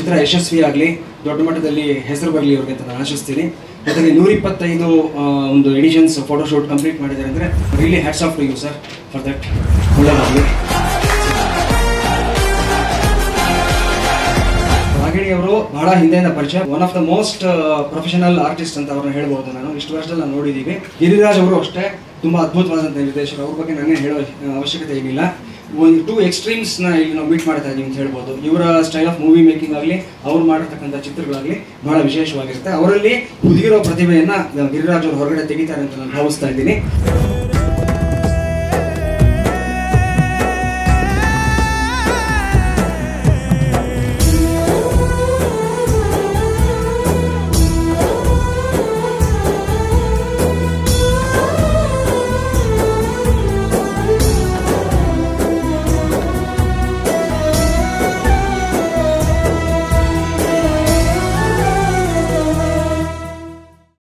ಚಿತ್ರ ಯಶಸ್ವಿಯಾಗಲಿ, ದೊಡ್ಡ ಮಟ್ಟದಲ್ಲಿ ಹೆಸರು ಬರಲಿ ಅವ್ರಿಗೆ ಅಂತ ನಾನು ಆಶಿಸ್ತೀನಿ. ಜೊತೆಗೆ 125 ಒಂದು ಎಡಿಷನ್ಸ್ ಫೋಟೋಶೂಟ್ ಕಂಪ್ಲೀಟ್ ಮಾಡಿದ್ದಾರೆ ಅಂದರೆ really hats off to you sir for that. ಒಳ್ಳೆಯದಾಗಲಿ. ರಾಗಿಣಿ ಅವರು ಬಹಳ ಹಿಂದೆಯಿಂದ ಪರಿಚಯ, one of the most professional artist ಅಂತ ಅವ್ರನ್ನ ಹೇಳ್ಬೋದು. ನಾನು ಇಷ್ಟು ವರ್ಷದಲ್ಲಿ ನಾವು ನೋಡಿದ್ದೀವಿ. ಗಿರಿರಾಜ್ ಅವರು ಅಷ್ಟೇ ತುಂಬ ಅದ್ಭುತವಾದಂಥ ನಿರ್ದೇಶಕರು. ಅವ್ರ ಬಗ್ಗೆ ನಾನೇ ಹೇಳೋ ಅವಶ್ಯಕತೆ ಏನಿಲ್ಲ. ಒಂದು 2 ಎಕ್ಸ್ಟ್ರೀಮ್ಸ್ನ ಇಲ್ಲಿ ನಾವು ಮೀಟ್ ಮಾಡ್ತಾ ಇದ್ದೀವಿ ಅಂತ ಹೇಳ್ಬೋದು. ಇವರ ಸ್ಟೈಲ್ ಆಫ್ ಮೂವಿ ಮೇಕಿಂಗ್ ಆಗಲಿ, ಅವ್ರು ಮಾಡಿರ್ತಕ್ಕಂಥ ಚಿತ್ರಗಳಾಗಲಿ ಬಹಳ ವಿಶೇಷವಾಗಿರುತ್ತೆ. ಅವರಲ್ಲಿ ಹುದುಗಿರೋ ಪ್ರತಿಭೆಯನ್ನು ಗಿರಿರಾಜ್ ಅವರು ಹೊರಗಡೆ ತೆಗಿತಾರೆ ಅಂತ ನಾನು ಭಾವಿಸ್ತಾ ಇದ್ದೀನಿ.